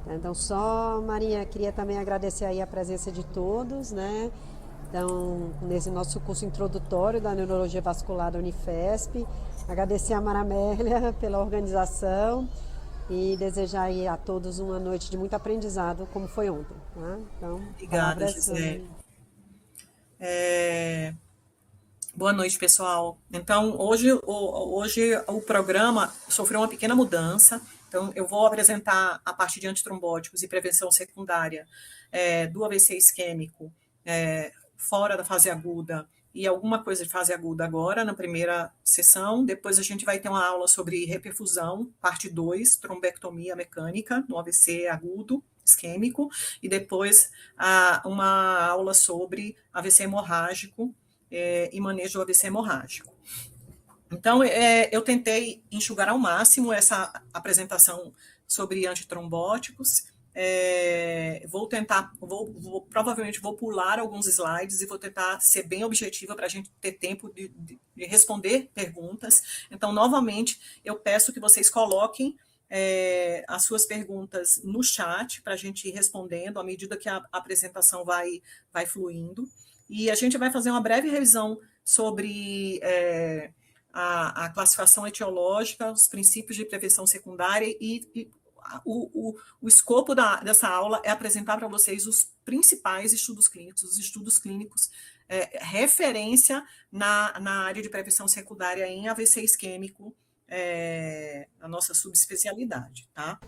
Então, só, Maria, queria também agradecer aí a presença de todos, né? Então, nesse nosso curso introdutório da Neurologia Vascular da Unifesp, agradecer a Mara Amélia pela organização e desejar aí a todos uma noite de muito aprendizado, como foi ontem, tá? Então, a Obrigada, palavra é sua. Gisele. Boa noite, pessoal. Então, hoje o programa sofreu uma pequena mudança. Então, eu vou apresentar a parte de antitrombóticos e prevenção secundária do AVC isquêmico fora da fase aguda e alguma coisa de fase aguda agora, na primeira sessão. Depois a gente vai ter uma aula sobre reperfusão, parte 2, trombectomia mecânica no AVC agudo isquêmico, e depois uma aula sobre AVC hemorrágico e manejo do AVC hemorrágico. Então, eu tentei enxugar ao máximo essa apresentação sobre antitrombóticos. Provavelmente vou pular alguns slides e vou tentar ser bem objetiva para a gente ter tempo de responder perguntas. Então, novamente, eu peço que vocês coloquem as suas perguntas no chat para a gente ir respondendo à medida que a apresentação vai fluindo. E a gente vai fazer uma breve revisão sobre a classificação etiológica, os princípios de prevenção secundária e o escopo dessa aula é apresentar para vocês os principais estudos clínicos, os estudos clínicos referência na área de prevenção secundária em AVC isquêmico, a nossa subespecialidade, tá?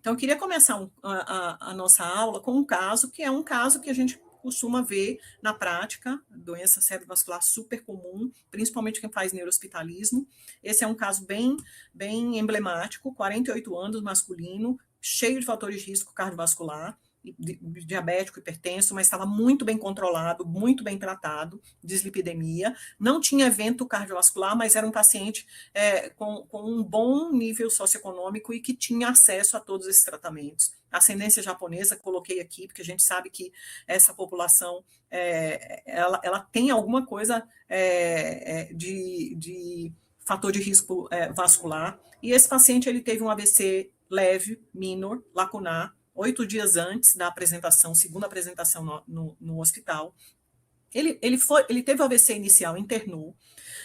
Então, eu queria começar a nossa aula com um caso que a gente costuma ver na prática, doença cerebrovascular super comum, principalmente quem faz neurohospitalismo. Esse é um caso bem emblemático, 48 anos, masculino, cheio de fatores de risco cardiovascular, diabético, hipertenso, mas estava muito bem controlado, muito bem tratado, dislipidemia, não tinha evento cardiovascular, mas era um paciente com um bom nível socioeconômico e que tinha acesso a todos esses tratamentos. Ascendência japonesa, coloquei aqui, porque a gente sabe que essa população ela tem alguma coisa de fator de risco vascular, e esse paciente ele teve um AVC leve, minor, lacunar, 8 dias antes da apresentação, segunda apresentação no hospital. Ele teve o AVC inicial, internou.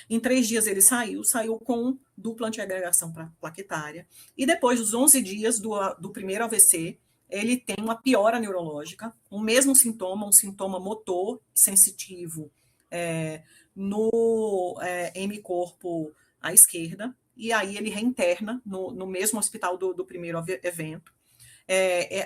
Em 3 dias ele saiu com dupla antiagregação plaquetária. E depois dos 11 dias do primeiro AVC, ele tem uma piora neurológica, o mesmo sintoma, um sintoma motor sensitivo no hemicorpo à esquerda, e aí ele reinterna no mesmo hospital do primeiro evento.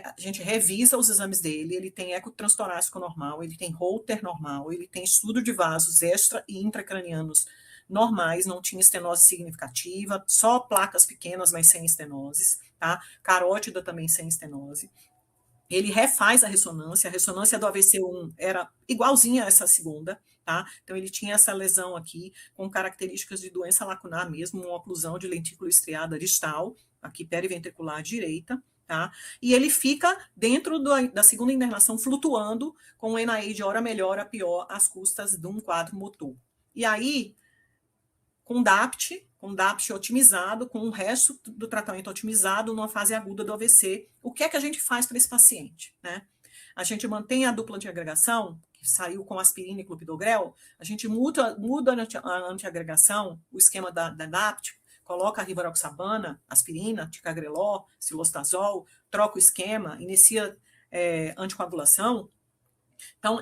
A gente revisa os exames dele, ele tem ecotranstorácico normal, ele tem Holter normal, ele tem estudo de vasos extra e intracranianos normais, não tinha estenose significativa, só placas pequenas, mas sem estenoses, tá? Carótida também sem estenose. Ele refaz a ressonância do AVC1 era igualzinha a essa segunda, tá? Então ele tinha essa lesão aqui, com características de doença lacunar mesmo, uma oclusão de lentícula estriada distal, aqui periventricular direita, tá? E ele fica dentro da segunda internação flutuando com o NAE de hora melhor a pior às custas de um quadro motor. E aí, com DAPT otimizado, com o resto do tratamento otimizado numa fase aguda do AVC, o que é que a gente faz para esse paciente, né? A gente mantém a dupla antiagregação, que saiu com aspirina e clopidogrel, a gente muda a antiagregação, o esquema da DAPT, coloca a rivaroxabana, aspirina, ticagrelor, cilostazol, troca o esquema, inicia anticoagulação. Então,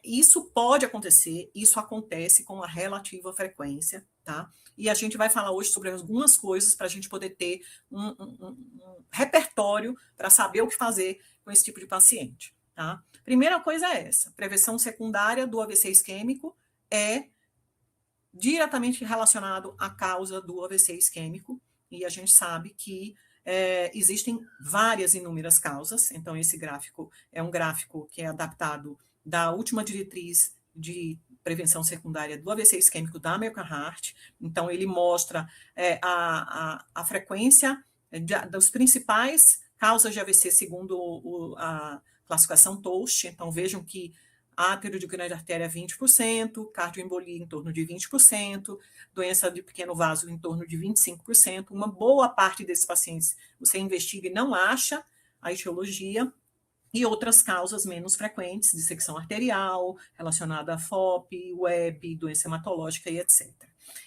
isso pode acontecer, isso acontece com uma relativa frequência, tá? E a gente vai falar hoje sobre algumas coisas para a gente poder ter um repertório para saber o que fazer com esse tipo de paciente, tá? Primeira coisa é essa, prevenção secundária do AVC isquêmico é diretamente relacionado à causa do AVC isquêmico, e a gente sabe que existem várias inúmeras causas. Então, esse gráfico é um gráfico que é adaptado da última diretriz de prevenção secundária do AVC isquêmico da American Heart. Então, ele mostra a frequência das principais causas de AVC segundo a classificação TOAST. Então, vejam que átero de grande artéria 20%, cardioembolia em torno de 20%, doença de pequeno vaso em torno de 25%. Uma boa parte desses pacientes você investiga e não acha a etiologia, e outras causas menos frequentes, dissecção arterial, relacionada a FOP, Web, doença hematológica e etc.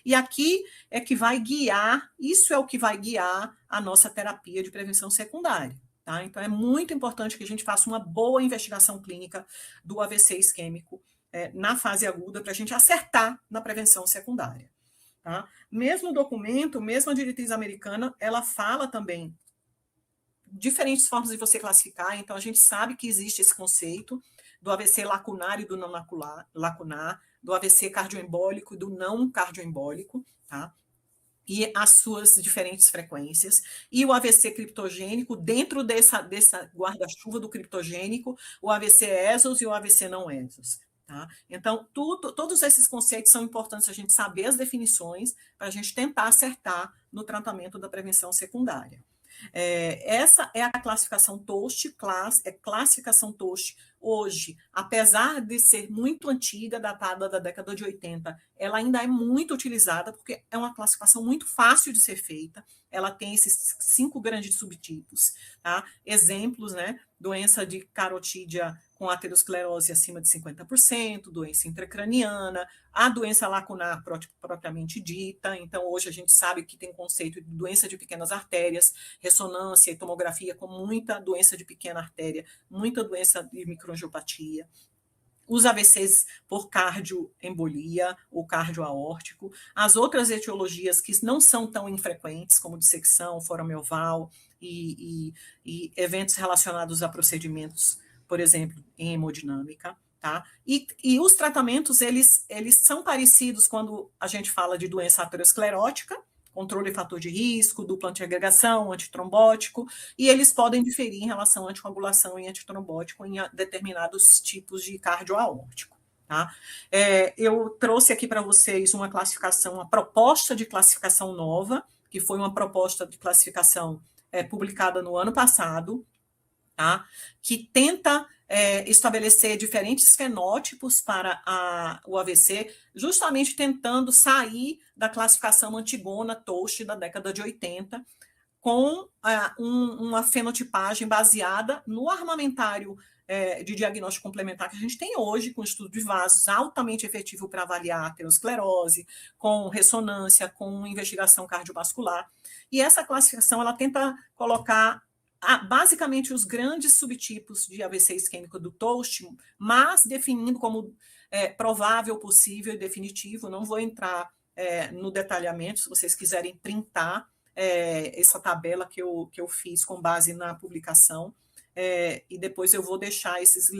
E aqui é que vai guiar, isso é o que vai guiar a nossa terapia de prevenção secundária. Tá? Então, é muito importante que a gente faça uma boa investigação clínica do AVC isquêmico na fase aguda, para a gente acertar na prevenção secundária. Tá? Mesmo documento, mesmo a diretriz americana, ela fala também diferentes formas de você classificar, então a gente sabe que existe esse conceito do AVC lacunar e do não lacunar, do AVC cardioembólico e do não cardioembólico, tá? E as suas diferentes frequências, e o AVC criptogênico, dentro dessa guarda-chuva do criptogênico, o AVC ESOS e o AVC não ESOS. Tá? Então, todos esses conceitos são importantes a gente saber as definições para a gente tentar acertar no tratamento da prevenção secundária. Essa é a classificação TOST, classificação TOST hoje, apesar de ser muito antiga, datada da década de 80, ela ainda é muito utilizada, porque é uma classificação muito fácil de ser feita, ela tem esses 5 grandes subtipos, tá? Exemplos, né? Doença de carotídea com aterosclerose acima de 50%, doença intracraniana, a doença lacunar propriamente dita. Então, hoje a gente sabe que tem conceito de doença de pequenas artérias, ressonância e tomografia com muita doença de pequena artéria, muita doença de microangiopatia. Os AVCs por cardioembolia ou cardioaórtico, as outras etiologias que não são tão infrequentes, como dissecção, forameoval e eventos relacionados a procedimentos, por exemplo, em hemodinâmica. Tá? E os tratamentos, eles são parecidos quando a gente fala de doença aterosclerótica, controle de fator de risco, dupla antiagregação, antitrombótico, e eles podem diferir em relação à anticoagulação e antitrombótico em determinados tipos de cardioaórtico. Tá? Eu trouxe aqui para vocês uma classificação, uma proposta de classificação nova, que foi uma proposta de classificação publicada no ano passado, tá? Que tenta estabelecer diferentes fenótipos para o AVC, justamente tentando sair da classificação antigona TOST da década de 80, com uma fenotipagem baseada no armamentário de diagnóstico complementar que a gente tem hoje, com estudo de vasos altamente efetivo para avaliar a aterosclerose, com ressonância, com investigação cardiovascular. E essa classificação ela tenta colocar basicamente os grandes subtipos de AVC isquêmico do TOST, mas definindo como provável, possível e definitivo. Não vou entrar no detalhamento, se vocês quiserem printar essa tabela que eu fiz com base na publicação, e depois eu vou deixar esses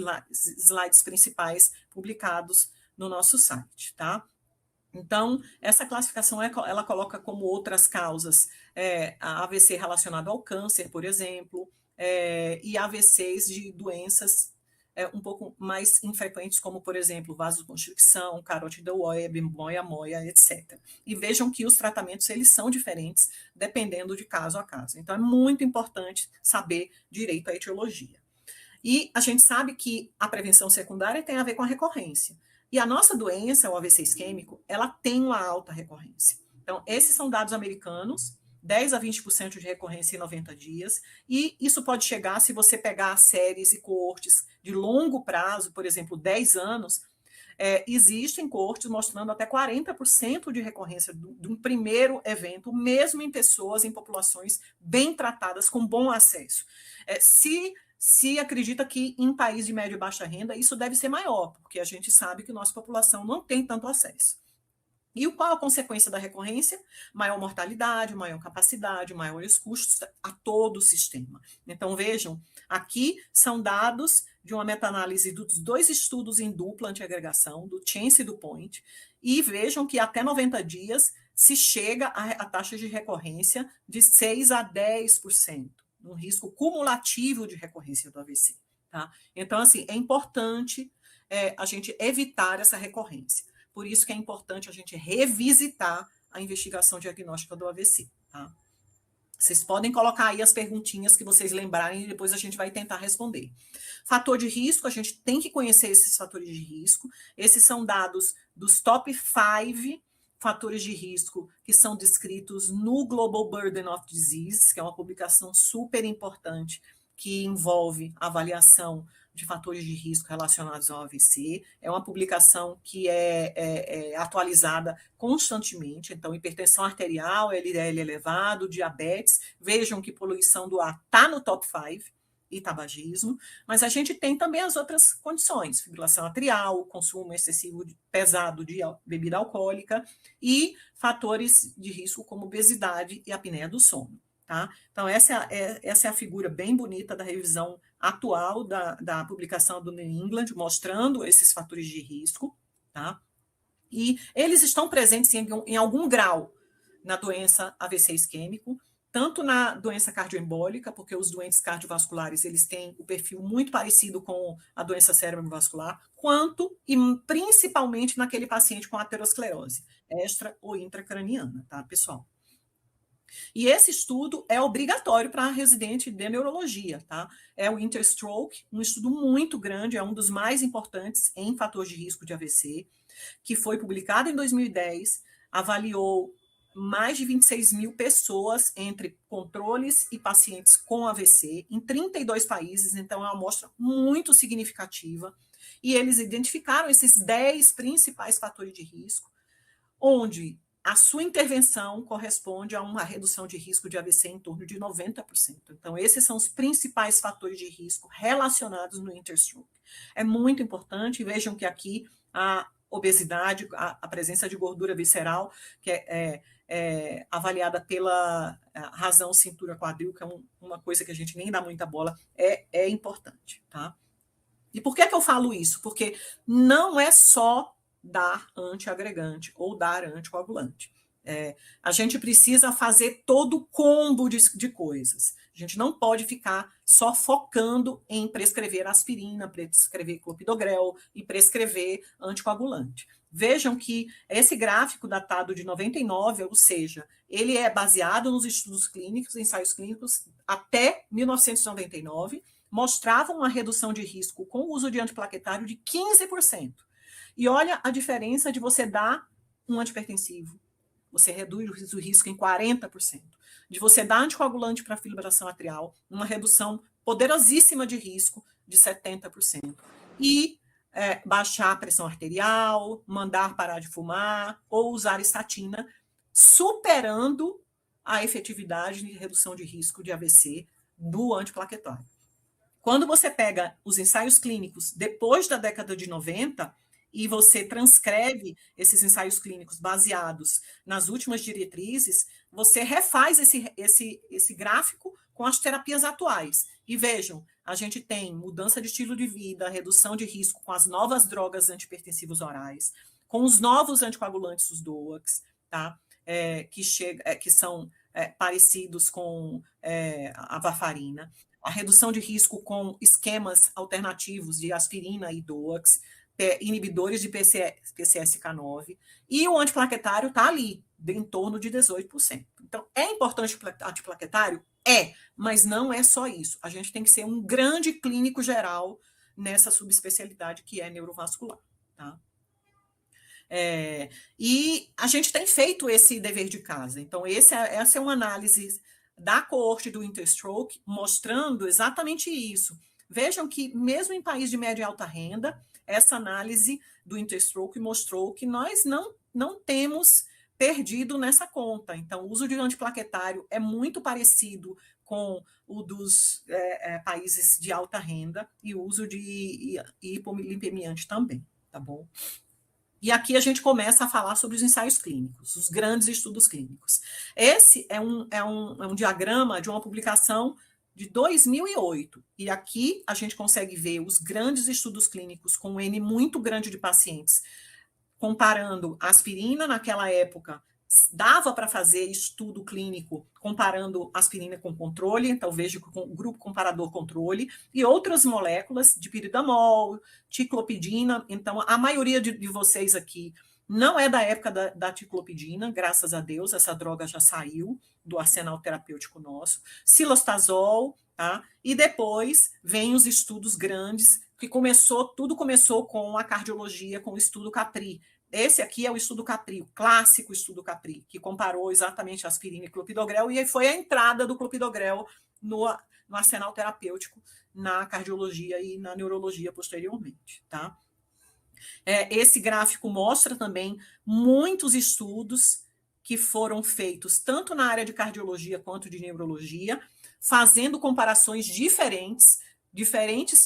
slides principais publicados no nosso site, tá? Então, essa classificação ela coloca como outras causas a AVC relacionado ao câncer, por exemplo, e AVCs de doenças um pouco mais infrequentes, como, por exemplo, vasoconstricção, carótida web, moia-moia, etc. E vejam que os tratamentos eles são diferentes, dependendo de caso a caso. Então, é muito importante saber direito à etiologia. E a gente sabe que a prevenção secundária tem a ver com a recorrência. E a nossa doença, o AVC isquêmico, ela tem uma alta recorrência. Então, esses são dados americanos, 10 a 20% de recorrência em 90 dias, e isso pode chegar, se você pegar séries e coortes de longo prazo, por exemplo, 10 anos, existem coortes mostrando até 40% de recorrência de um primeiro evento, mesmo em pessoas, em populações bem tratadas, com bom acesso. Se acredita que em país de média e baixa renda isso deve ser maior, porque a gente sabe que nossa população não tem tanto acesso. E qual a consequência da recorrência? Maior mortalidade, maior capacidade, maiores custos a todo o sistema. Então, vejam, aqui são dados de uma meta-análise dos 2 estudos em dupla antiagregação, do Chance e do Point, e vejam que até 90 dias se chega a taxa de recorrência de 6 a 10%. Um risco cumulativo de recorrência do AVC. Tá? Então, assim, é importante a gente evitar essa recorrência. Por isso que é importante a gente revisitar a investigação diagnóstica do AVC. Tá? Vocês podem colocar aí as perguntinhas que vocês lembrarem e depois a gente vai tentar responder. Fator de risco, a gente tem que conhecer esses fatores de risco. Esses são dados dos top 5 fatores de risco que são descritos no Global Burden of Disease, que é uma publicação super importante, que envolve avaliação de fatores de risco relacionados ao AVC. É uma publicação que é atualizada constantemente. Então, hipertensão arterial, LDL elevado, diabetes. Vejam que poluição do ar está no top 5, e tabagismo, mas a gente tem também as outras condições, fibrilação atrial, consumo excessivo pesado de bebida alcoólica e fatores de risco como obesidade e apneia do sono. Tá? Então, essa é a figura bem bonita da revisão atual da publicação do New England, mostrando esses fatores de risco. Tá? E eles estão presentes em algum grau na doença AVC isquêmico, tanto na doença cardioembólica, porque os doentes cardiovasculares eles têm o perfil muito parecido com a doença cerebrovascular, quanto e principalmente naquele paciente com aterosclerose extra ou intracraniana, tá, pessoal? E esse estudo é obrigatório para residente de neurologia, tá? É o Interstroke, um estudo muito grande, é um dos mais importantes em fatores de risco de AVC, que foi publicado em 2010, avaliou mais de 26 mil pessoas entre controles e pacientes com AVC em 32 países, então é uma amostra muito significativa, e eles identificaram esses 10 principais fatores de risco, onde a sua intervenção corresponde a uma redução de risco de AVC em torno de 90%. Então, esses são os principais fatores de risco relacionados no Interstroke. É muito importante, vejam que aqui a obesidade, a presença de gordura visceral, que é avaliada pela razão cintura-quadril, que é uma coisa que a gente nem dá muita bola, é importante, tá? E por que eu falo isso? Porque não é só dar antiagregante ou dar anticoagulante. A gente precisa fazer todo o combo de coisas. A gente não pode ficar só focando em prescrever aspirina, prescrever clopidogrel e prescrever anticoagulante. Vejam que esse gráfico datado de 99, ou seja, ele é baseado nos estudos clínicos, ensaios clínicos até 1999, mostravam uma redução de risco com o uso de antiplaquetário de 15%. E olha a diferença de você dar um antipertensivo, você reduz o risco em 40%. De você dar anticoagulante para fibrilação atrial, uma redução poderosíssima de risco de 70%. E baixar a pressão arterial, mandar parar de fumar ou usar estatina, superando a efetividade de redução de risco de AVC do antiplaquetário. Quando você pega os ensaios clínicos depois da década de 90 e você transcreve esses ensaios clínicos baseados nas últimas diretrizes, você refaz esse gráfico com as terapias atuais. E vejam, a gente tem mudança de estilo de vida, redução de risco com as novas drogas antipertensivos orais, com os novos anticoagulantes, os DOACs, tá? Que são parecidos com a varfarina, a redução de risco com esquemas alternativos de aspirina e DOACs, inibidores de PCSK9, e o antiplaquetário está ali, em torno de 18%. Então, é importante o antiplaquetário? Mas não é só isso. A gente tem que ser um grande clínico geral nessa subespecialidade que é neurovascular. Tá? E a gente tem feito esse dever de casa. Então, essa é uma análise da coorte do Interstroke, mostrando exatamente isso. Vejam que, mesmo em países de média e alta renda, essa análise do Interstroke mostrou que nós não temos perdido nessa conta. Então, o uso de antiplaquetário é muito parecido com o dos países de alta renda e o uso de hipolipemiante também, tá bom? E aqui a gente começa a falar sobre os ensaios clínicos, os grandes estudos clínicos. Esse é um diagrama de uma publicação de 2008. E aqui a gente consegue ver os grandes estudos clínicos com um N muito grande de pacientes, comparando a aspirina naquela época. Dava para fazer estudo clínico comparando aspirina com controle, então veja com o grupo comparador controle, e outras moléculas de piridamol, ticlopidina. Então, a maioria de vocês aqui não é da época da ticlopidina, graças a Deus, essa droga já saiu do arsenal terapêutico nosso. Cilostazol, tá? E depois vem os estudos grandes, que tudo começou com a cardiologia, com o estudo Capri. Esse aqui é o estudo Capri, o clássico estudo Capri, que comparou exatamente aspirina e clopidogrel, e foi a entrada do clopidogrel no no arsenal terapêutico na cardiologia e na neurologia posteriormente, tá? Esse gráfico mostra também muitos estudos que foram feitos tanto na área de cardiologia quanto de neurologia, fazendo comparações diferentes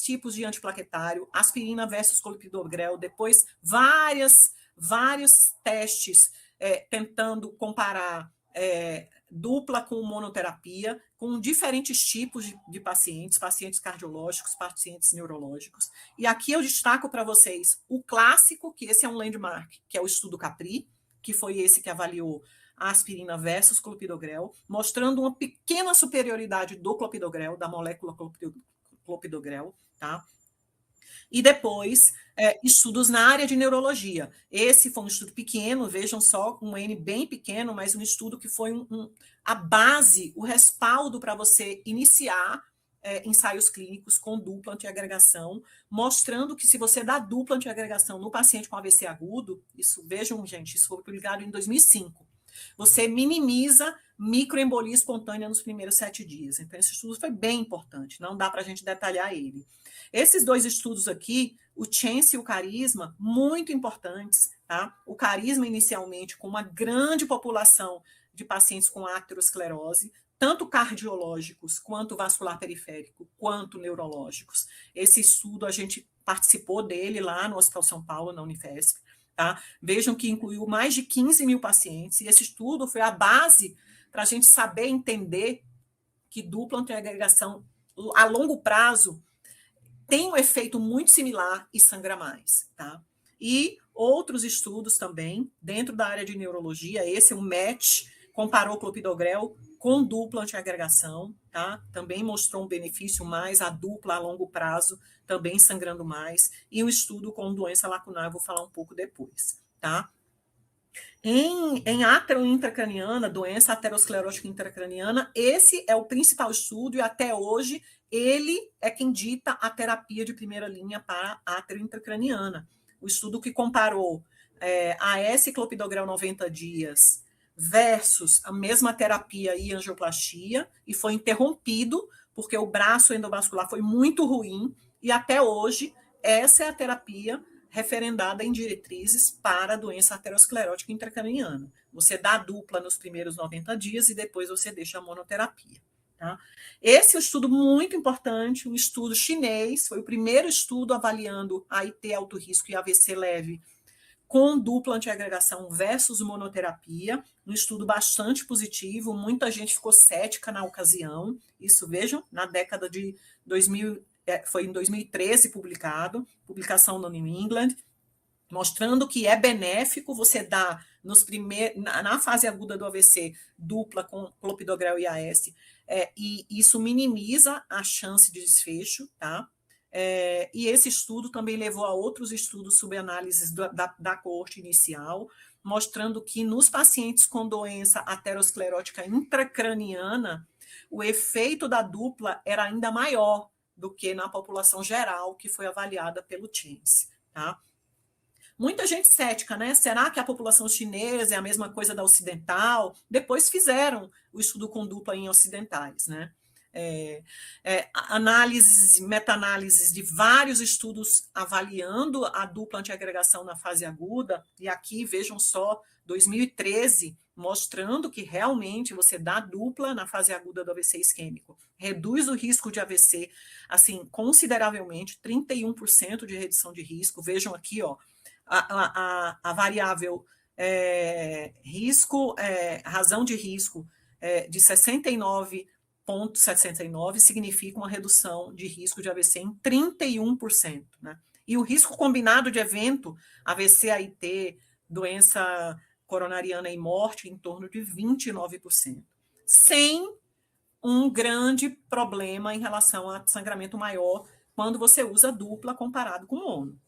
tipos de antiplaquetário, aspirina versus clopidogrel, depois vários testes tentando comparar dupla com monoterapia, com diferentes tipos de pacientes cardiológicos, pacientes neurológicos. E aqui eu destaco para vocês o clássico, que esse é um landmark, que é o estudo Capri, que foi esse que avaliou a aspirina versus clopidogrel, mostrando uma pequena superioridade do clopidogrel, da molécula clopidogrel, tá? E depois, estudos na área de neurologia. Esse foi um estudo pequeno, vejam só, um N bem pequeno, mas um estudo que foi a base, o respaldo para você iniciar ensaios clínicos com dupla antiagregação, mostrando que se você dá dupla antiagregação no paciente com AVC agudo, isso, vejam, gente, isso foi publicado em 2005, você minimiza microembolia espontânea nos primeiros 7 dias. Então, esse estudo foi bem importante, não dá para a gente detalhar ele. Esses 2 estudos aqui, o Chance e o Carisma, muito importantes, tá? O Carisma, inicialmente, com uma grande população de pacientes com aterosclerose, tanto cardiológicos, quanto vascular periférico, quanto neurológicos. Esse estudo, a gente participou dele lá no Hospital São Paulo, na Unifesp, tá? Vejam que incluiu mais de 15 mil pacientes, e esse estudo foi a base para a gente saber entender que dupla antiagregação, a longo prazo, tem um efeito muito similar e sangra mais, tá? E outros estudos também, dentro da área de neurologia, esse é um match, comparou clopidogrel com dupla antiagregação, tá? Também mostrou um benefício mais, a dupla a longo prazo, também sangrando mais, e um estudo com doença lacunar, eu vou falar um pouco depois, tá? Em átero intracraniana, doença aterosclerótica intracraniana, esse é o principal estudo e até hoje ele é quem dita a terapia de primeira linha para átero intracraniana. O estudo que comparou AS clopidogrel 90 dias versus a mesma terapia e angioplastia, e foi interrompido porque o braço endovascular foi muito ruim, e até hoje essa é a terapia referendada em diretrizes para a doença aterosclerótica intracraniana. Você dá a dupla nos primeiros 90 dias e depois você deixa a monoterapia. Tá? Esse é um estudo muito importante, um estudo chinês, foi o primeiro estudo avaliando AIT alto risco e AVC leve com dupla antiagregação versus monoterapia, um estudo bastante positivo, muita gente ficou cética na ocasião, isso, vejam, na década de 2000, foi em 2013 publicado, publicação no New England, mostrando que é benéfico você dar na fase aguda do AVC dupla com clopidogrel e AS, e isso minimiza a chance de desfecho, tá? E esse estudo também levou a outros estudos subanálises da coorte inicial, mostrando que nos pacientes com doença aterosclerótica intracraniana, o efeito da dupla era ainda maior do que na população geral, que foi avaliada pelo Chance, tá? Muita gente cética, né? Será que a população chinesa é a mesma coisa da ocidental? Depois fizeram o estudo com dupla em ocidentais, né? Meta-análises de vários estudos avaliando a dupla antiagregação na fase aguda, e aqui vejam só, 2013, mostrando que realmente você dá dupla na fase aguda do AVC isquêmico, reduz o risco de AVC, assim, consideravelmente, 31% de redução de risco, vejam aqui, ó, a variável risco, razão de risco de 69,69 significa uma redução de risco de AVC em 31%, né? E o risco combinado de evento, AVC, AIT, doença coronariana e morte, em torno de 29%, sem um grande problema em relação a sangramento maior quando você usa dupla comparado com mono.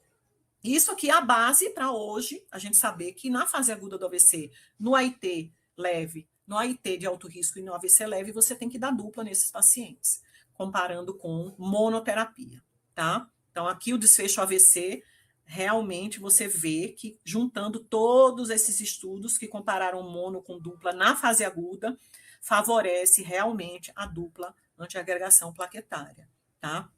Isso aqui é a base para hoje a gente saber que na fase aguda do AVC, no AIT leve, no AIT de alto risco e no AVC leve, você tem que dar dupla nesses pacientes, comparando com monoterapia, tá? Então, aqui o desfecho AVC, realmente você vê que, juntando todos esses estudos que compararam mono com dupla na fase aguda, favorece realmente a dupla antiagregação plaquetária, tá?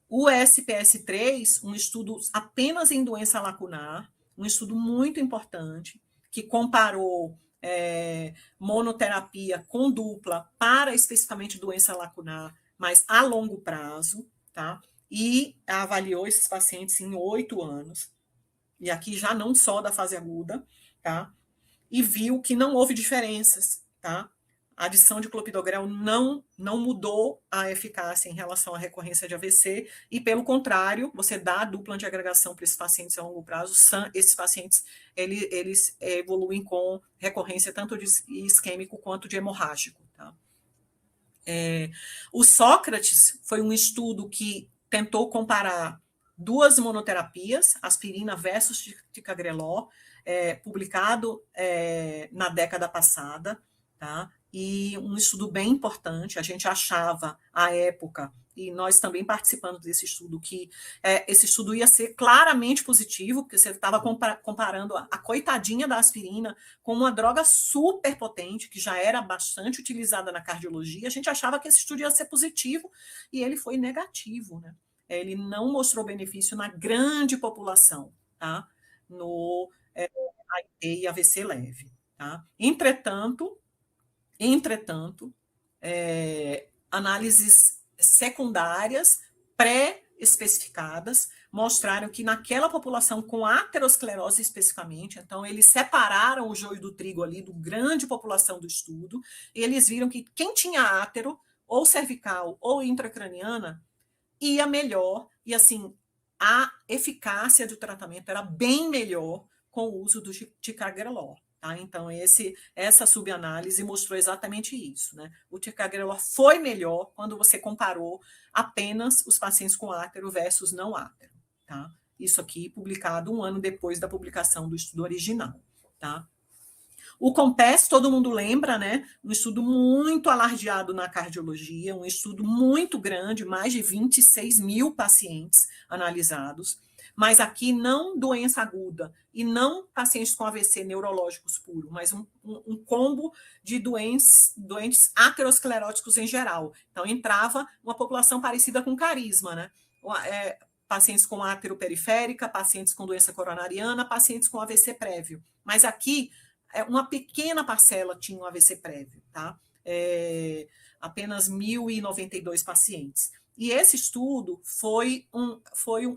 O SPS3, um estudo apenas em doença lacunar, um estudo muito importante, que comparou monoterapia com dupla para especificamente doença lacunar, mas a longo prazo, tá? E avaliou esses pacientes em 8 anos, e aqui já não só da fase aguda, tá? E viu que não houve diferenças, tá? A adição de clopidogrel não mudou a eficácia em relação à recorrência de AVC, e pelo contrário, você dá a dupla antiagregação para esses pacientes a longo prazo, esses pacientes eles evoluem com recorrência tanto de isquêmico quanto de hemorrágico. Tá? O Sócrates foi um estudo que tentou comparar duas monoterapias, aspirina versus ticagrelor, publicado na década passada, tá? E um estudo bem importante, a gente achava, à época, e nós também participando desse estudo, que esse estudo ia ser claramente positivo, porque você estava comparando a coitadinha da aspirina com uma droga super potente, que já era bastante utilizada na cardiologia. A gente achava que esse estudo ia ser positivo, e ele foi negativo, né? Ele não mostrou benefício na grande população, tá? No AIT e AVC leve, tá? Entretanto, análises secundárias pré-especificadas mostraram que naquela população com aterosclerose especificamente, então eles separaram o joio do trigo ali do grande população do estudo, e eles viram que quem tinha átero, ou cervical ou intracraniana, ia melhor, e assim, a eficácia do tratamento era bem melhor com o uso do ticagrelor. Tá? Então, essa subanálise mostrou exatamente isso. Né? O ticagrelor foi melhor quando você comparou apenas os pacientes com átero versus não átero. Tá? Isso aqui publicado 1 ano depois da publicação do estudo original. Tá? O COMPASS, todo mundo lembra, né? Um estudo muito alardeado na cardiologia, um estudo muito grande, mais de 26 mil pacientes analisados, mas aqui não doença aguda e não pacientes com AVC neurológicos puro, mas um combo de doentes ateroscleróticos em geral. Então, entrava uma população parecida com carisma, né? Pacientes com átero periférica, pacientes com doença coronariana, pacientes com AVC prévio. Mas aqui, uma pequena parcela tinha um AVC prévio, tá? Apenas 1.092 pacientes. E esse estudo foi um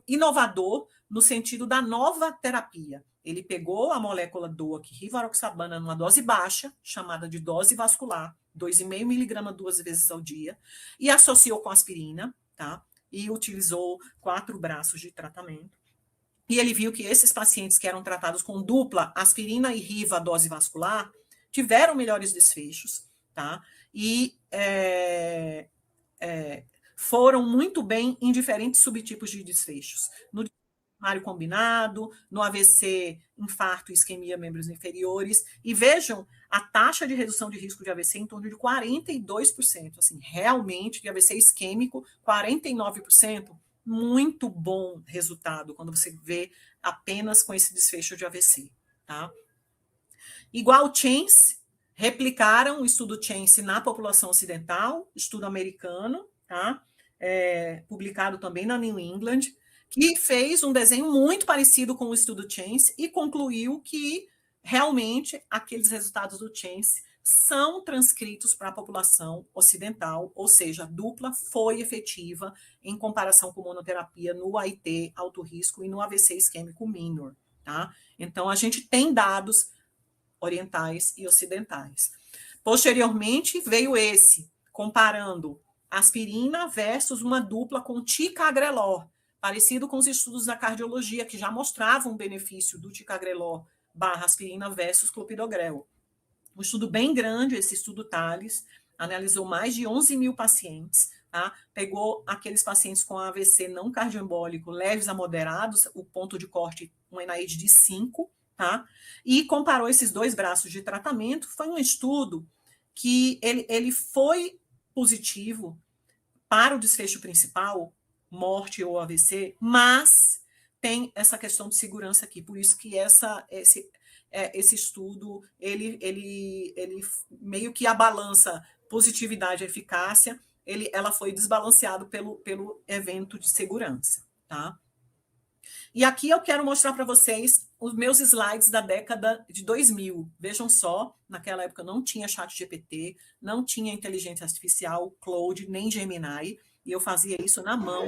inovador no sentido da nova terapia. Ele pegou a molécula DOAC rivaroxabana numa dose baixa, chamada de dose vascular, 2,5 miligramas 2 vezes ao dia, e associou com aspirina, tá? E utilizou 4 braços de tratamento. E ele viu que esses pacientes que eram tratados com dupla aspirina e riva dose vascular tiveram melhores desfechos, tá? E foram muito bem em diferentes subtipos de desfechos. No primário combinado, no AVC, infarto e isquemia membros inferiores. E vejam a taxa de redução de risco de AVC em torno de 42%. Assim, realmente, de AVC isquêmico, 49%. Muito bom resultado quando você vê apenas com esse desfecho de AVC. Tá? Igual Chance, replicaram o estudo Chance na população ocidental, estudo americano, tá? Publicado também na New England, que fez um desenho muito parecido com o estudo Chance e concluiu que realmente aqueles resultados do Chance são transcritos para a população ocidental, ou seja, a dupla foi efetiva em comparação com monoterapia no AIT alto risco e no AVC isquêmico minor. Tá? Então, a gente tem dados orientais e ocidentais. Posteriormente, veio comparando aspirina versus uma dupla com ticagrelor, parecido com os estudos da cardiologia, que já mostravam o benefício do ticagrelor barra aspirina versus clopidogrel. Um estudo bem grande, esse estudo Thales, analisou mais de 11 mil pacientes, tá? Pegou aqueles pacientes com AVC não cardioembólico leves a moderados, o ponto de corte, um NIH de 5, tá? E comparou esses 2 braços de tratamento. Foi um estudo que ele foi positivo para o desfecho principal, morte ou AVC, mas tem essa questão de segurança aqui, por isso que esse estudo, ele meio que abalança positividade e eficácia, ela foi desbalanceado pelo evento de segurança, tá? E aqui eu quero mostrar para vocês os meus slides da década de 2000. Vejam só, naquela época não tinha ChatGPT, não tinha inteligência artificial, Claude, nem Gemini, e eu fazia isso na mão.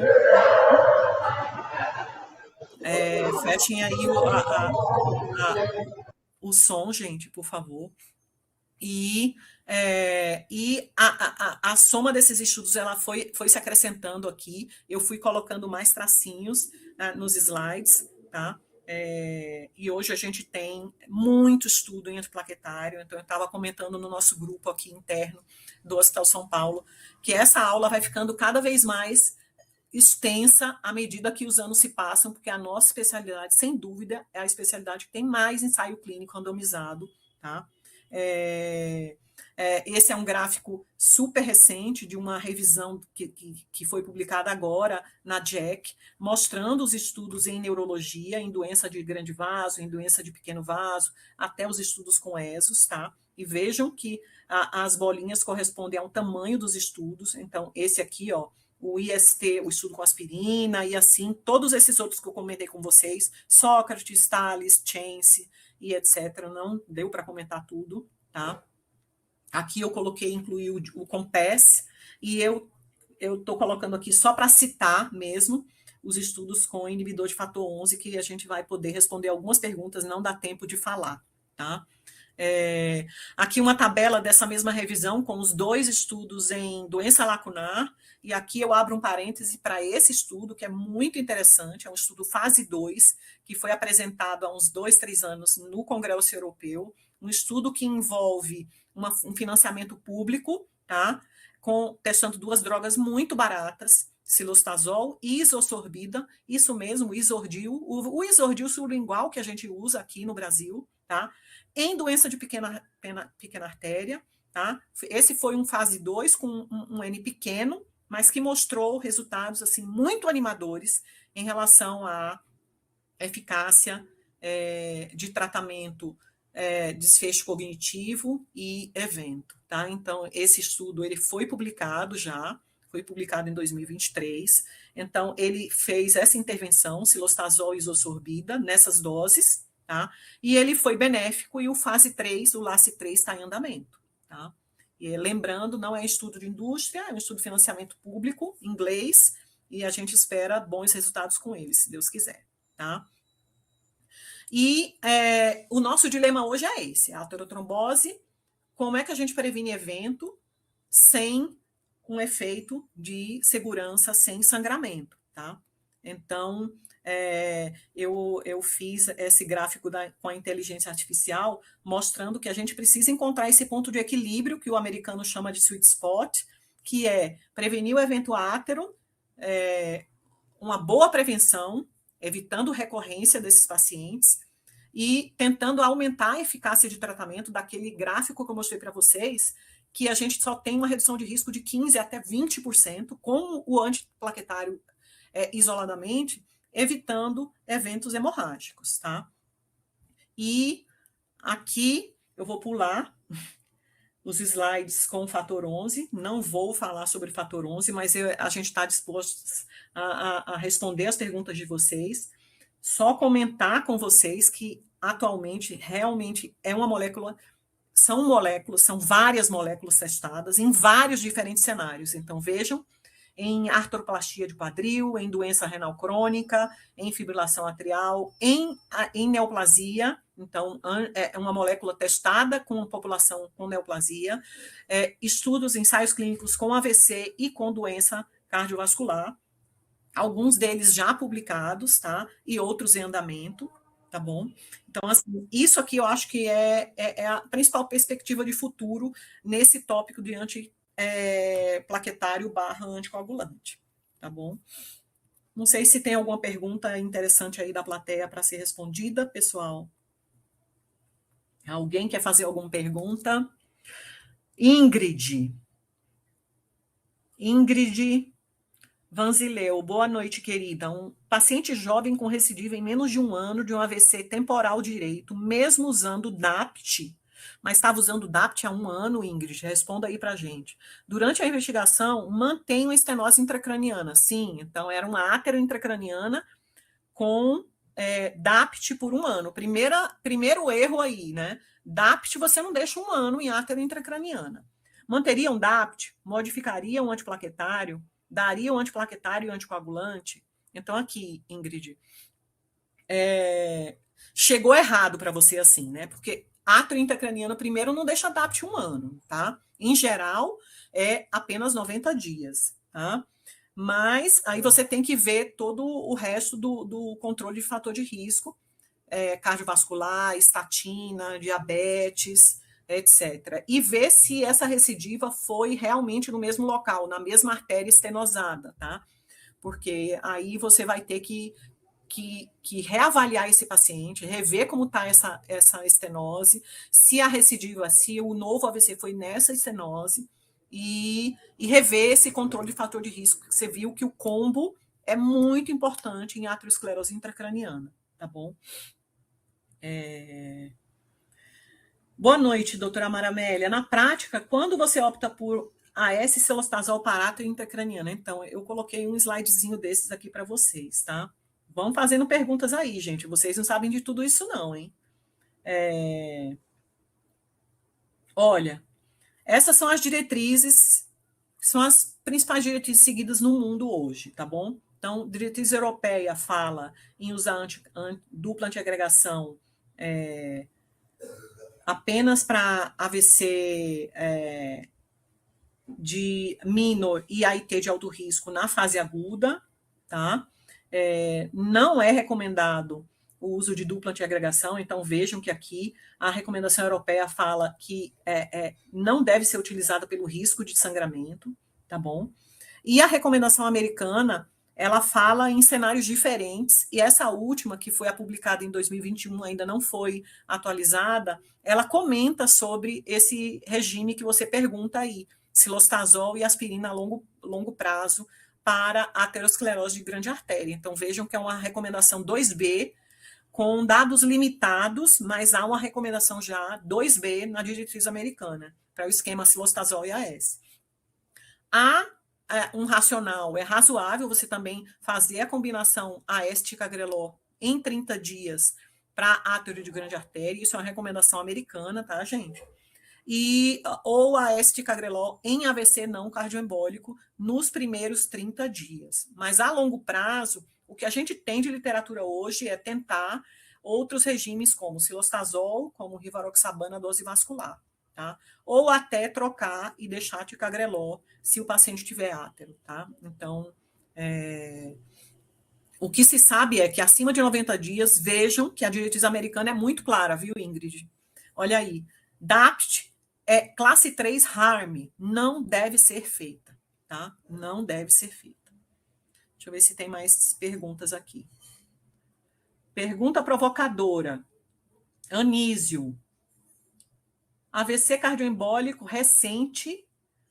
Fechem aí o som, gente, por favor. E a soma desses estudos ela foi se acrescentando aqui. Eu fui colocando mais tracinhos nos slides, tá? E hoje a gente tem muito estudo em antiplaquetário. Então, eu estava comentando no nosso grupo aqui interno do Hospital São Paulo que essa aula vai ficando cada vez mais extensa à medida que os anos se passam, porque a nossa especialidade, sem dúvida, é a especialidade que tem mais ensaio clínico randomizado, tá? Esse é um gráfico super recente de uma revisão que foi publicada agora na JACC, mostrando os estudos em neurologia, em doença de grande vaso, em doença de pequeno vaso, até os estudos com ESOS, tá? E vejam que as bolinhas correspondem ao tamanho dos estudos. Então, esse aqui, ó, o IST, o estudo com aspirina, e assim, todos esses outros que eu comentei com vocês, Sócrates, Tales, Chance e etc. Não deu para comentar tudo, tá? Aqui eu coloquei, incluí o COMPASS, e eu estou colocando aqui só para citar mesmo os estudos com inibidor de fator 11, que a gente vai poder responder algumas perguntas, não dá tempo de falar, tá? Aqui uma tabela dessa mesma revisão com os 2 estudos em doença lacunar, e aqui eu abro um parêntese para esse estudo, que é muito interessante, é um estudo fase 2, que foi apresentado há uns 2, 3 anos no Congresso Europeu, um estudo que envolve um financiamento público, tá? Testando 2 drogas muito baratas, cilostazol e isosorbida, isso mesmo, o Isordil, o Isordil sublingual que a gente usa aqui no Brasil, tá? Em doença de pequena artéria, tá? Esse foi um fase 2 com um N pequeno, mas que mostrou resultados assim muito animadores em relação à eficácia de tratamento, desfecho cognitivo e evento, tá? Então, esse estudo ele foi publicado em 2023. Então, ele fez essa intervenção, cilostazol e isosorbida, nessas doses, tá? E ele foi benéfico, e o fase 3, o LACE3, está em andamento, tá? E lembrando, não é estudo de indústria, é um estudo de financiamento público, em inglês, e a gente espera bons resultados com ele, se Deus quiser, tá? E o nosso dilema hoje é esse, a aterotrombose, como é que a gente previne evento sem um efeito de segurança, sem sangramento, tá? Então, eu fiz esse gráfico com a inteligência artificial, mostrando que a gente precisa encontrar esse ponto de equilíbrio, que o americano chama de sweet spot, que é prevenir o evento átero, uma boa prevenção, evitando recorrência desses pacientes e tentando aumentar a eficácia de tratamento daquele gráfico que eu mostrei para vocês, que a gente só tem uma redução de risco de 15% até 20% com o antiplaquetário isoladamente, evitando eventos hemorrágicos, tá? E aqui eu vou pular os slides com o fator 11, não vou falar sobre o fator 11, mas a gente está disposto a responder as perguntas de vocês, só comentar com vocês que atualmente realmente é uma molécula, são várias moléculas testadas em vários diferentes cenários, então vejam, em artroplastia de quadril, em doença renal crônica, em fibrilação atrial, em neoplasia, então é uma molécula testada com população com neoplasia, estudos, ensaios clínicos com AVC e com doença cardiovascular, alguns deles já publicados, tá? E outros em andamento, tá bom? Então, assim, isso aqui eu acho que é a principal perspectiva de futuro nesse tópico de plaquetário / anticoagulante, tá bom? Não sei se tem alguma pergunta interessante aí da plateia para ser respondida, pessoal. Alguém quer fazer alguma pergunta? Ingrid Vanzileu, boa noite, querida. Um paciente jovem com recidiva em menos de 1 ano de um AVC temporal direito, mesmo usando DAPT, mas estava usando o DAPT há 1 ano, Ingrid? Responda aí para a gente. Durante a investigação, mantém uma estenose intracraniana. Sim, então era uma átero intracraniana com DAPT por 1 ano. Primeiro erro aí, né? DAPT você não deixa 1 ano em átero intracraniana. Manteria um DAPT, modificaria um antiplaquetário, daria um antiplaquetário e anticoagulante. Então, aqui, Ingrid, chegou errado para você assim, né? Porque átero intracraniano, primeiro, não deixa DAPT 1 ano, tá? Em geral, é apenas 90 dias, tá? Mas aí você tem que ver todo o resto do controle de fator de risco, cardiovascular, estatina, diabetes, etc. E ver se essa recidiva foi realmente no mesmo local, na mesma artéria estenosada, tá? Porque aí você vai ter que reavaliar esse paciente, rever como está essa estenose, se a recidiva, se o novo AVC foi nessa estenose, e rever esse controle de fator de risco. Você viu que o combo é muito importante em aterosclerose intracraniana, tá bom? Boa noite, doutora Maramélia. Na prática, quando você opta por AS celostazol para átero intracraniana? Então, eu coloquei um slidezinho desses aqui para vocês, tá? Vão fazendo perguntas aí, gente. Vocês não sabem de tudo isso, não, hein? Olha, essas são as diretrizes, são as principais diretrizes seguidas no mundo hoje, tá bom? Então, diretriz europeia fala em usar dupla antiagregação apenas para AVC de minor e AIT de alto risco na fase aguda, tá? Não é recomendado o uso de dupla antiagregação, então vejam que aqui a recomendação europeia fala que não deve ser utilizada pelo risco de sangramento, tá bom? E a recomendação americana, ela fala em cenários diferentes, e essa última, que foi publicada em 2021, ainda não foi atualizada, ela comenta sobre esse regime que você pergunta aí, cilostazol e aspirina a longo prazo para aterosclerose de grande artéria. Então, vejam que é uma recomendação 2B, com dados limitados, mas há uma recomendação já 2B na diretriz americana, para o esquema cilostazol e AS. Há um racional, é razoável você também fazer a combinação AS-ticagrelor em 30 dias para átero de grande artéria, isso é uma recomendação americana, tá, gente? Ou AS-ticagrelor em AVC não cardioembólico nos primeiros 30 dias. Mas a longo prazo, o que a gente tem de literatura hoje é tentar outros regimes como cilostazol, como rivaroxabana dose vascular, tá? Ou até trocar e deixar ticagrelor se o paciente tiver átero, tá? Então, o que se sabe é que acima de 90 dias, vejam que a diretriz americana é muito clara, viu, Ingrid? Olha aí, DAPT é classe 3 harm, não deve ser feita, tá? Não deve ser feita. Deixa eu ver se tem mais perguntas aqui. Pergunta provocadora. Anísio. AVC cardioembólico recente,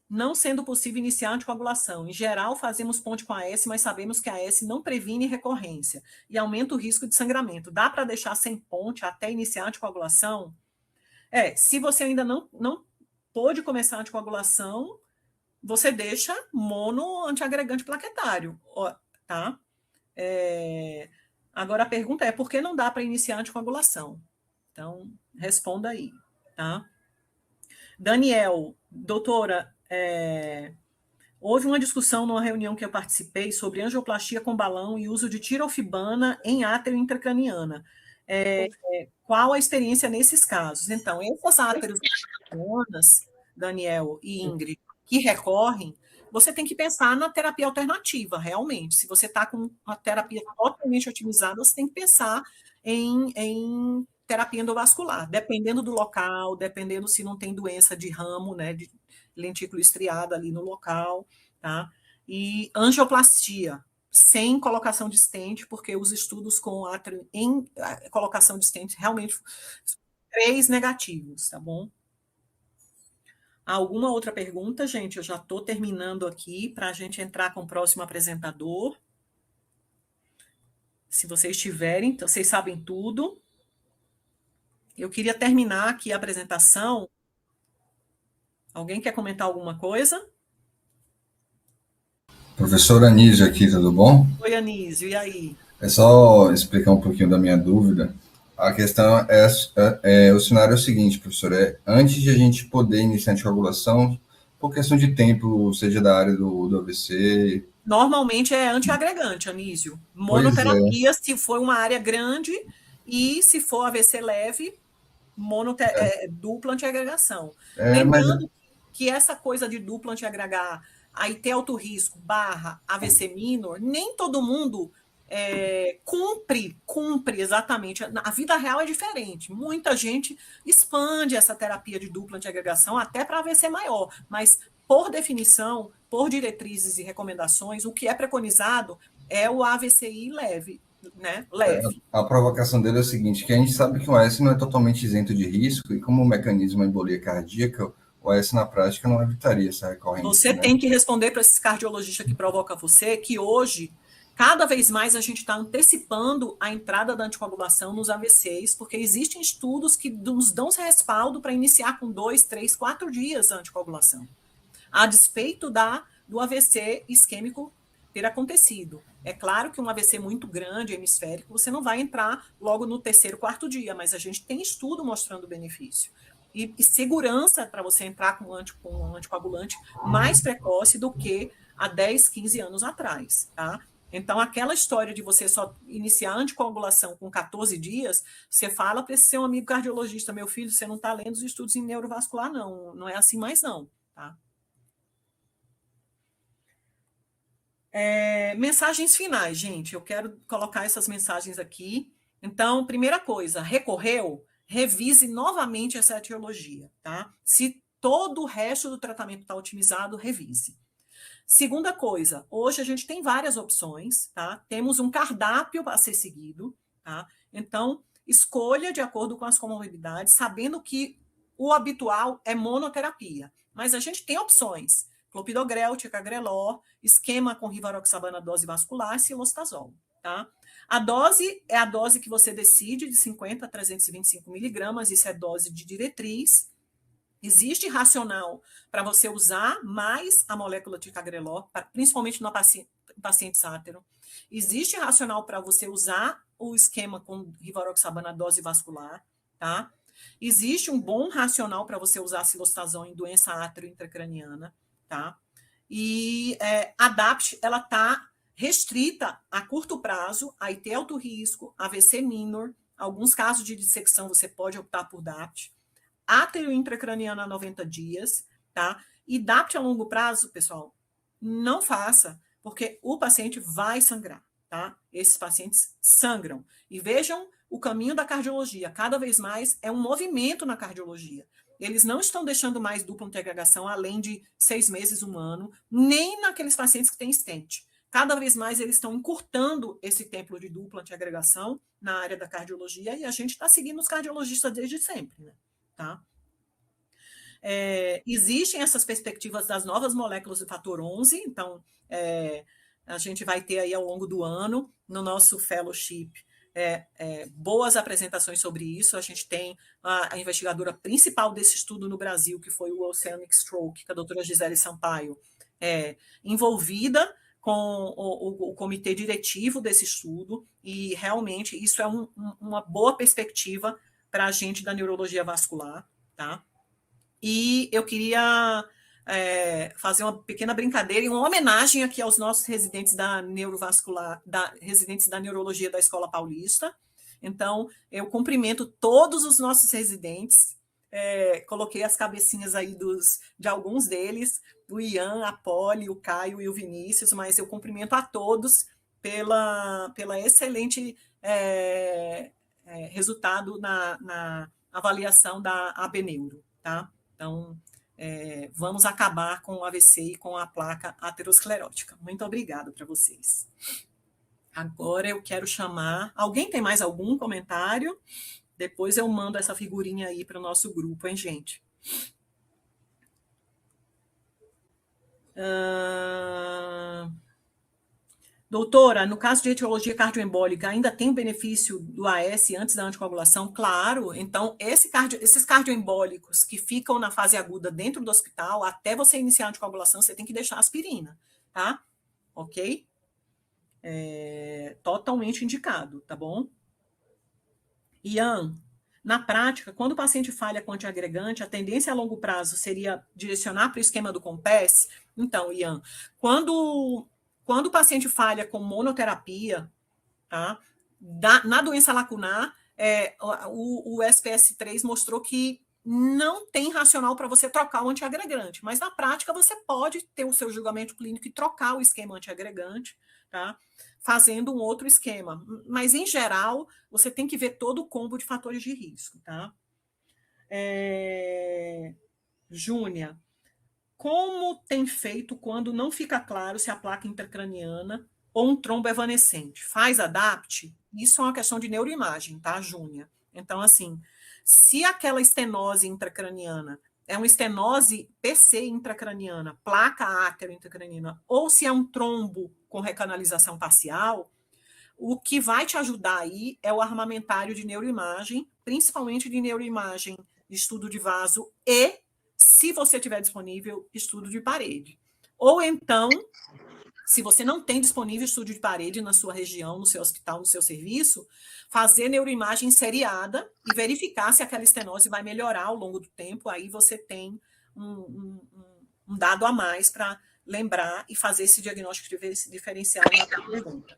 não sendo possível iniciar anticoagulação. Em geral, fazemos ponte com a AS, mas sabemos que a AS não previne recorrência e aumenta o risco de sangramento. Dá para deixar sem ponte até iniciar a anticoagulação? Se você ainda não pôde começar a anticoagulação, você deixa mono antiagregante plaquetário, tá? Agora a pergunta é, por que não dá para iniciar a anticoagulação? Então, responda aí, tá? Daniel, doutora, houve uma discussão numa reunião que eu participei sobre angioplastia com balão e uso de tirofibana em átero intracraniana. Qual a experiência nesses casos? Então, essas áteros intracranianas, Daniel e Ingrid, que recorrem, você tem que pensar na terapia alternativa, realmente. Se você está com a terapia totalmente otimizada, você tem que pensar em terapia endovascular, dependendo do local, dependendo se não tem doença de ramo, né, de lentículo estriada ali no local, tá? E angioplastia, sem colocação de stent, porque os estudos com átrio em colocação de stent realmente 3 negativos, tá bom? Alguma outra pergunta, gente? Eu já estou terminando aqui para a gente entrar com o próximo apresentador. Se vocês tiverem, então vocês sabem tudo. Eu queria terminar aqui a apresentação. Alguém quer comentar alguma coisa? Professor Anísio aqui, tudo bom? Oi, Anísio, e aí? É só explicar um pouquinho da minha dúvida. A questão o cenário é o seguinte, professor, antes de a gente poder iniciar a anticoagulação, por questão de tempo, seja da área do AVC. Normalmente é antiagregante, Anísio. Pois é, Monoterapia, se for uma área grande, e se for AVC leve, dupla antiagregação. mas Lembrando que essa coisa de dupla antiagregar, aí ter alto risco barra AVC minor, nem todo mundo cumpre exatamente. A vida real é diferente. Muita gente expande essa terapia de dupla antiagregação até para AVC maior, mas por definição, por diretrizes e recomendações, o que é preconizado é o AVCI leve, né? Leve. a provocação dele é o seguinte, que a gente sabe que o AS não é totalmente isento de risco, e como o mecanismo é embolia cardíaca, o AS na prática não evitaria essa recorrência, Você né? tem que responder para esses cardiologistas que provocam você que hoje, cada vez mais, a gente está antecipando a entrada da anticoagulação nos AVCs, porque existem estudos que nos dão respaldo para iniciar com 2, 3, 4 dias a anticoagulação, a despeito do AVC isquêmico ter acontecido. É claro que um AVC muito grande, hemisférico, você não vai entrar logo no terceiro, quarto dia, mas a gente tem estudo mostrando o benefício. E segurança para você entrar com um anticoagulante mais precoce do que há 10, 15 anos atrás, tá? Então, aquela história de você só iniciar a anticoagulação com 14 dias, você fala para esse seu amigo cardiologista, meu filho, você não está lendo os estudos em neurovascular, não. Não é assim mais, não, tá? Mensagens finais, gente. Eu quero colocar essas mensagens aqui. Então, primeira coisa, recorreu, revise novamente essa etiologia, tá? Se todo o resto do tratamento está otimizado, revise. Segunda coisa, hoje a gente tem várias opções, tá? Temos um cardápio a ser seguido, tá? Então, escolha de acordo com as comorbidades, sabendo que o habitual é monoterapia. Mas a gente tem opções. Clopidogrel, ticagrelor, esquema com rivaroxabana, dose vascular, cilostazol, tá? A dose é a dose que você decide, de 50 a 325 miligramas, isso é dose de diretriz. Existe racional para você usar mais a molécula ticagrelor, principalmente no paciente sátero. Existe racional para você usar o esquema com rivaroxabana dose vascular, tá? Existe um bom racional para você usar a cilostazol em doença átero-intracraniana, tá? E a DAPT, ela está restrita a curto prazo, a IT alto risco, AVC minor, alguns casos de dissecção você pode optar por DAPT, átero intracraniano a 90 dias, tá? E DAPT a longo prazo, pessoal, não faça, porque o paciente vai sangrar, tá? Esses pacientes sangram. E vejam o caminho da cardiologia. Cada vez mais é um movimento na cardiologia. Eles não estão deixando mais dupla antiagregação além de 6 meses, 1 ano, nem naqueles pacientes que têm stent. Cada vez mais eles estão encurtando esse tempo de dupla antiagregação na área da cardiologia e a gente está seguindo os cardiologistas desde sempre, né? Tá? Existem essas perspectivas das novas moléculas do fator 11, então a gente vai ter aí ao longo do ano, no nosso fellowship, boas apresentações sobre isso. A gente tem a investigadora principal desse estudo no Brasil, que foi o Oceanic Stroke, que é a doutora Gisele Sampaio, envolvida com o comitê diretivo desse estudo, e realmente isso é uma boa perspectiva para a gente da neurologia vascular, tá? E eu queria fazer uma pequena brincadeira e uma homenagem aqui aos nossos residentes da neurovascular, residentes da neurologia da Escola Paulista. Então, eu cumprimento todos os nossos residentes, coloquei as cabecinhas aí de alguns deles, o Ian, a Poli, o Caio e o Vinícius, mas eu cumprimento a todos pela excelente resultado na avaliação da ABNeuro, tá? Então, vamos acabar com o AVC e com a placa aterosclerótica. Muito obrigada para vocês. Agora eu quero chamar... Alguém tem mais algum comentário? Depois eu mando essa figurinha aí para o nosso grupo, hein, gente? Doutora, no caso de etiologia cardioembólica, ainda tem benefício do AS antes da anticoagulação? Claro. Então, esses cardioembólicos que ficam na fase aguda dentro do hospital, até você iniciar a anticoagulação, você tem que deixar aspirina, tá? Ok? Totalmente indicado, tá bom? Ian, na prática, quando o paciente falha com antiagregante, a tendência a longo prazo seria direcionar para o esquema do COMPASS? Então, Ian, quando o paciente falha com monoterapia, tá? Na doença lacunar, o SPS3 mostrou que não tem racional para você trocar o antiagregante, mas na prática você pode ter o seu julgamento clínico e trocar o esquema antiagregante, tá? Fazendo um outro esquema. Mas, em geral, você tem que ver todo o combo de fatores de risco, tá? Júnia, como tem feito quando não fica claro se a placa intracraniana ou um trombo evanescente? Faz ADAPT? Isso é uma questão de neuroimagem, tá, Júnia? Então, assim, se aquela estenose intracraniana é uma estenose PC intracraniana, placa átero intracraniana, ou se é um trombo com recanalização parcial, o que vai te ajudar aí é o armamentário de neuroimagem, principalmente de neuroimagem de estudo de vaso e, se você tiver disponível, estudo de parede. Ou então, se você não tem disponível estudo de parede na sua região, no seu hospital, no seu serviço, fazer neuroimagem seriada e verificar se aquela estenose vai melhorar ao longo do tempo. Aí você tem um dado a mais para lembrar e fazer esse diagnóstico diferencial na tua pergunta.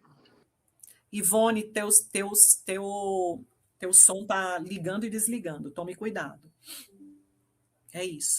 Ivone, teu som está ligando e desligando. Tome cuidado. É isso.